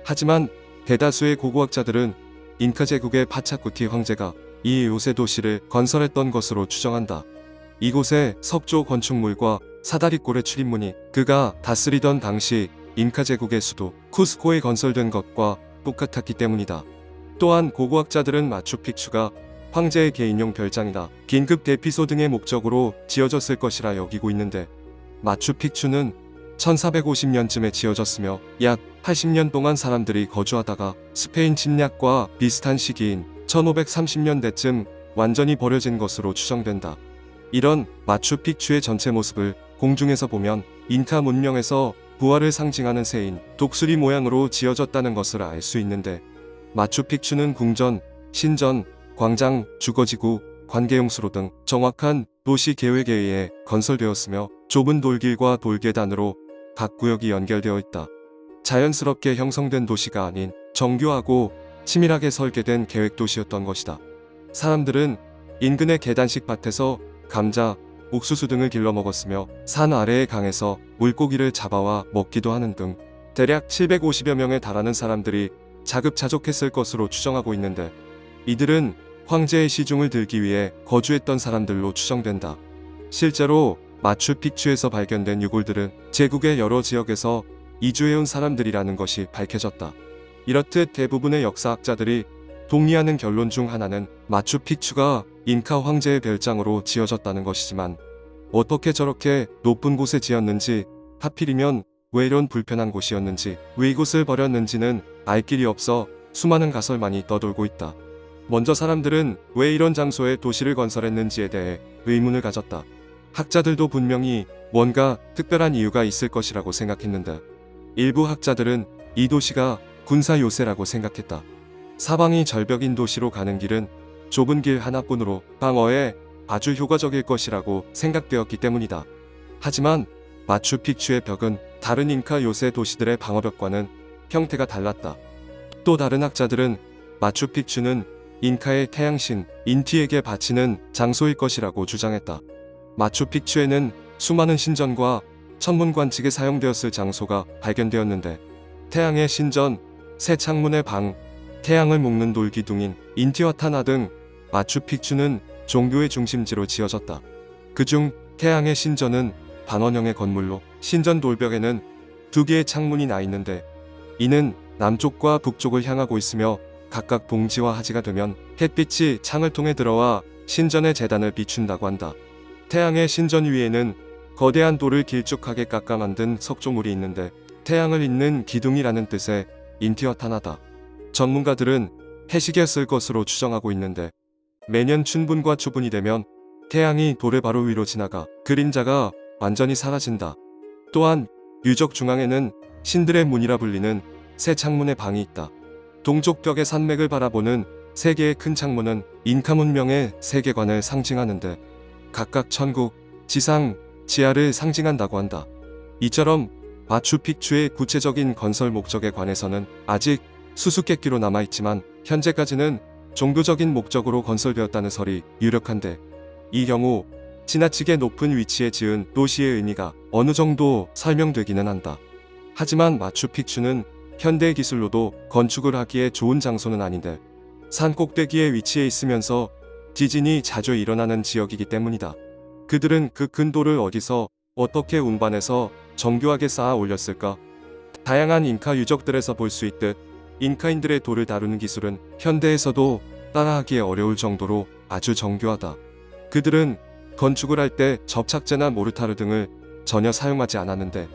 하지만 대다수의 고고학자들은 잉카 제국의 파차쿠티 황제가 이 요새 도시를 건설했던 것으로 추정한다. 이곳에 석조 건축물과 사다리꼴의 출입문이 그가 다스리던 당시 잉카 제국의 수도 쿠스코에 건설된 것과 똑같았기 때문이다. 또한 고고학자들은 마추픽추가 황제의 개인용 별장이나 긴급 대피소 등의 목적으로 지어졌을 것이라 여기고 있는데, 마추픽추는 1450년쯤에 지어졌으며 약 80년 동안 사람들이 거주하다가 스페인 침략과 비슷한 시기인 1530년대쯤 완전히 버려진 것으로 추정된다. 이런 마추픽추의 전체 모습을 공중에서 보면 잉카 문명에서 부활을 상징하는 새인 독수리 모양으로 지어졌다는 것을 알 수 있는데, 마추픽추는 궁전, 신전, 광장, 주거지구, 관계용수로 등 정확한 도시 계획에 의해 건설되었으며 좁은 돌길과 돌계단으로 각 구역이 연결되어 있다. 자연스럽게 형성된 도시가 아닌 정교하고 치밀하게 설계된 계획도시였던 것이다. 사람들은 인근의 계단식 밭에서 감자, 옥수수 등을 길러 먹었으며 산 아래의 강에서 물고기를 잡아와 먹기도 하는 등 대략 750여 명에 달하는 사람들이 자급자족했을 것으로 추정하고 있는데, 이들은 황제의 시중을 들기 위해 거주했던 사람들로 추정된다. 실제로 마추픽추에서 발견된 유골들은 제국의 여러 지역에서 이주해온 사람들이라는 것이 밝혀졌다. 이렇듯 대부분의 역사학자들이 동의하는 결론 중 하나는 마추픽추가 잉카 황제의 별장으로 지어졌다는 것이지만, 어떻게 저렇게 높은 곳에 지었는지, 하필이면 왜 이런 불편한 곳이었는지, 왜 이곳을 버렸는지는 알 길이 없어 수많은 가설만이 떠돌고 있다. 먼저 사람들은 왜 이런 장소에 도시를 건설했는지에 대해 의문을 가졌다. 학자들도 분명히 뭔가 특별한 이유가 있을 것이라고 생각했는데, 일부 학자들은 이 도시가 군사 요새라고 생각했다. 사방이 절벽인 도시로 가는 길은 좁은 길 하나뿐으로 방어에 아주 효과적일 것이라고 생각되었기 때문이다. 하지만 마추픽추의 벽은 다른 잉카 요새 도시들의 방어벽과는 형태가 달랐다. 또 다른 학자들은 마추픽추는 잉카의 태양신 인티에게 바치는 장소일 것이라고 주장했다. 마추픽추에는 수많은 신전과 천문관측에 사용되었을 장소가 발견되었는데, 태양의 신전, 새 창문의 방, 태양을 묶는 돌 기둥인 인티와타나 등 마추픽추는 종교의 중심지로 지어졌다. 그중 태양의 신전은 반원형의 건물로 신전 돌벽에는 2개의 창문이 나 있는데, 이는 남쪽과 북쪽을 향하고 있으며 각각 봉지와 하지가 되면 햇빛이 창을 통해 들어와 신전의 재단을 비춘다고 한다. 태양의 신전 위에는 거대한 돌을 길쭉하게 깎아 만든 석조물이 있는데, 태양을 잇는 기둥이라는 뜻의 인티와타나다. 전문가들은 해식이었을 것으로 추정하고 있는데, 매년 춘분과 추분이 되면 태양이 돌의 바로 위로 지나가 그림자가 완전히 사라진다. 또한 유적 중앙에는 신들의 문이라 불리는 새 창문의 방이 있다. 동쪽 벽의 산맥을 바라보는 3개의 큰 창문은 잉카 문명의 세계관을 상징하는데, 각각 천국, 지상, 지하를 상징한다고 한다. 이처럼 마추픽추의 구체적인 건설 목적에 관해서는 아직 수수께끼로 남아있지만, 현재까지는 종교적인 목적으로 건설되었다는 설이 유력한데, 이 경우 지나치게 높은 위치에 지은 도시의 의미가 어느 정도 설명되기는 한다. 하지만 마추픽추는 현대 기술로도 건축을 하기에 좋은 장소는 아닌데, 산 꼭대기에 위치해 있으면서 지진이 자주 일어나는 지역이기 때문이다. 그들은 그 큰 돌을 어디서 어떻게 운반해서 정교하게 쌓아 올렸을까? 다양한 잉카 유적들에서 볼 수 있듯 잉카인들의 돌을 다루는 기술은 현대에서도 따라하기 어려울 정도로 아주 정교하다. 그들은 건축을 할 때 접착제나 모르타르 등을 전혀 사용하지 않았는데,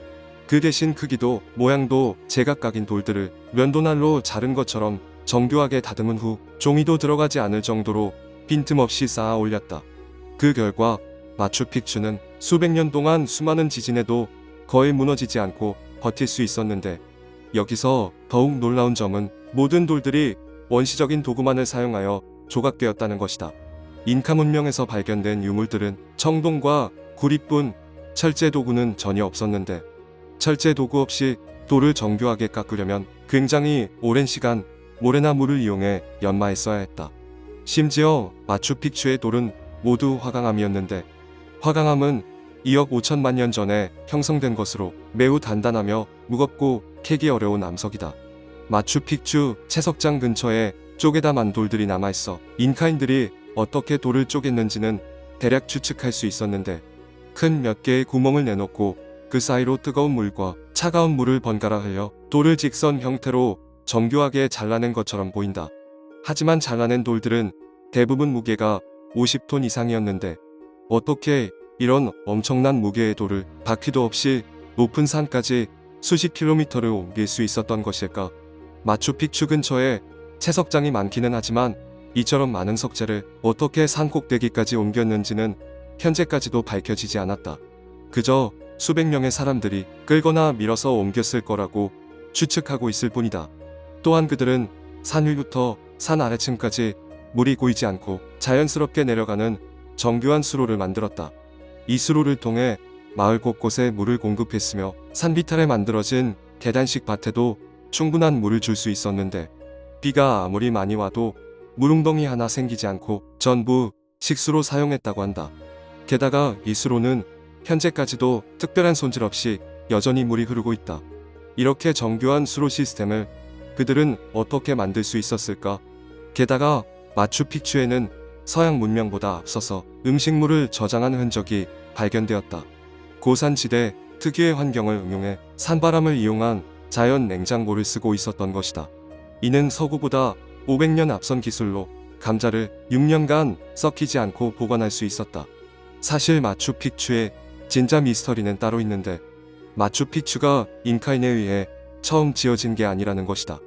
그 대신 크기도 모양도 제각각인 돌들을 면도날로 자른 것처럼 정교하게 다듬은 후 종이도 들어가지 않을 정도로 빈틈없이 쌓아 올렸다. 그 결과 마추픽추는 수백 년 동안 수많은 지진에도 거의 무너지지 않고 버틸 수 있었는데, 여기서 더욱 놀라운 점은 모든 돌들이 원시적인 도구만을 사용하여 조각되었다는 것이다. 잉카 문명에서 발견된 유물들은 청동과 구리뿐, 철제 도구는 전혀 없었는데, 철제 도구 없이 돌을 정교하게 깎으려면 굉장히 오랜 시간 모래나 물을 이용해 연마했어야 했다. 심지어 마추픽추의 돌은 모두 화강암이었는데, 화강암은 2억 5천만 년 전에 형성된 것으로 매우 단단하며 무겁고 캐기 어려운 암석이다. 마추픽추 채석장 근처에 쪼개다만 돌들이 남아있어 인카인들이 어떻게 돌을 쪼갰는지는 대략 추측할 수 있었는데, 큰 몇 개의 구멍을 내놓고 그 사이로 뜨거운 물과 차가운 물을 번갈아 흘려 돌을 직선 형태로 정교하게 잘라낸 것처럼 보인다. 하지만 잘라낸 돌들은 대부분 무게가 50톤 이상이었는데 어떻게 이런 엄청난 무게의 돌을 바퀴도 없이 높은 산까지 수십 킬로미터를 옮길 수 있었던 것일까? 마추픽추 근처에 채석장이 많기는 하지만 이처럼 많은 석재를 어떻게 산 꼭대기까지 옮겼는지는 현재까지도 밝혀지지 않았다. 그저 수백 명의 사람들이 끌거나 밀어서 옮겼을 거라고 추측하고 있을 뿐이다. 또한 그들은 산 위부터 산 아래층까지 물이 고이지 않고 자연스럽게 내려가는 정교한 수로를 만들었다. 이 수로를 통해 마을 곳곳에 물을 공급했으며 산 비탈에 만들어진 계단식 밭에도 충분한 물을 줄 수 있었는데, 비가 아무리 많이 와도 물웅덩이 하나 생기지 않고 전부 식수로 사용했다고 한다. 게다가 이 수로는 현재까지도 특별한 손질 없이 여전히 물이 흐르고 있다. 이렇게 정교한 수로 시스템을 그들은 어떻게 만들 수 있었을까? 게다가 마추픽추에는 서양 문명보다 앞서서 음식물을 저장한 흔적이 발견되었다. 고산지대 특유의 환경을 응용해 산바람을 이용한 자연 냉장고를 쓰고 있었던 것이다. 이는 서구보다 500년 앞선 기술로 감자를 6년간 썩히지 않고 보관할 수 있었다. 사실 마추픽추의 진짜 미스터리는 따로 있는데, 마추픽추가 인카인에 의해 처음 지어진 게 아니라는 것이다.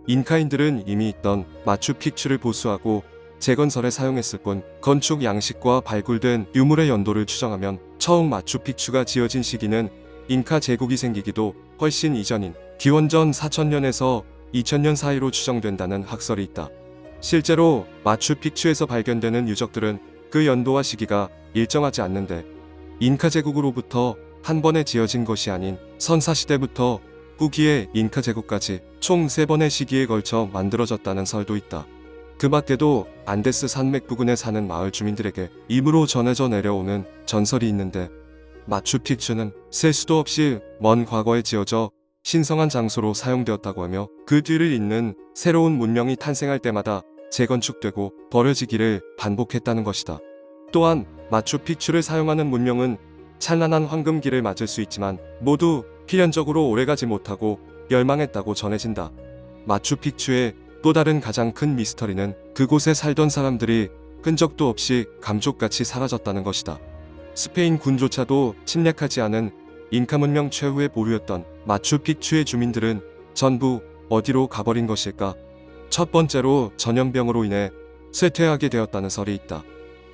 인카인들은 이미 있던 마추픽추를 보수하고 재건설에 사용했을 뿐, 건축 양식과 발굴된 유물의 연도를 추정하면 처음 마추픽추가 지어진 시기는 인카 제국이 생기기도 훨씬 이전인 기원전 4000년에서 2000년 사이로 추정된다는 학설이 있다. 실제로 마추픽추에서 발견되는 유적들은 그 연도와 시기가 일정하지 않는데, 인카 제국으로부터 한 번에 지어진 것이 아닌 선사시대부터 후기의 인카 제국까지 총 3번의 시기에 걸쳐 만들어졌다는 설도 있다. 그 밖에도 안데스 산맥 부근에 사는 마을 주민들에게 입으로 전해져 내려오는 전설이 있는데, 마추픽추는 셀 수도 없이 먼 과거에 지어져 신성한 장소로 사용되었다고 하며, 그 뒤를 잇는 새로운 문명이 탄생할 때마다 재건축되고 버려지기를 반복했다는 것이다. 또한 마추픽추를 사용하는 문명은 찬란한 황금기를 맞을 수 있지만 모두 필연적으로 오래가지 못하고 멸망했다고 전해진다. 마추픽추의 또 다른 가장 큰 미스터리는 그곳에 살던 사람들이 흔적도 없이 감쪽같이 사라졌다는 것이다. 스페인 군조차도 침략하지 않은 인카 문명 최후의 보루였던 마추픽추의 주민들은 전부 어디로 가버린 것일까? 첫 번째로 전염병으로 인해 쇠퇴하게 되었다는 설이 있다.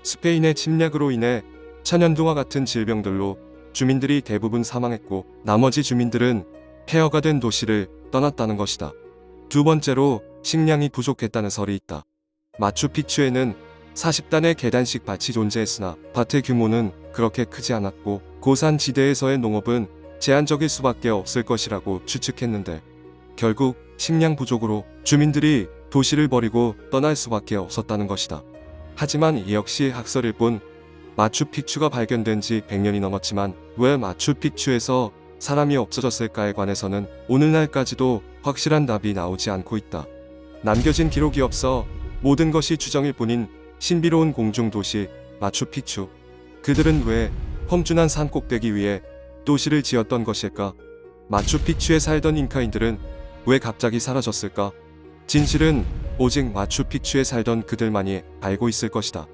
스페인의 침략으로 인해 천연두와 같은 질병들로 주민들이 대부분 사망했고, 나머지 주민들은 폐허가 된 도시를 떠났다는 것이다. 두 번째로 식량이 부족했다는 설이 있다. 마추픽추에는 40단의 계단식 밭이 존재했으나 밭의 규모는 그렇게 크지 않았고, 고산 지대에서의 농업은 제한적일 수밖에 없을 것이라고 추측했는데, 결국 식량 부족으로 주민들이 도시를 버리고 떠날 수밖에 없었다는 것이다. 하지만 이 역시 학설일 뿐, 마추픽추가 발견된 지 100년이 넘었지만 왜 마추픽추에서 사람이 없어졌을까에 관해서는 오늘날까지도 확실한 답이 나오지 않고 있다. 남겨진 기록이 없어 모든 것이 추정일 뿐인 신비로운 공중도시 마추픽추. 그들은 왜 험준한 산 꼭대기 위에 도시를 지었던 것일까? 마추픽추에 살던 인카인들은 왜 갑자기 사라졌을까? 진실은 오직 마추픽추에 살던 그들만이 알고 있을 것이다.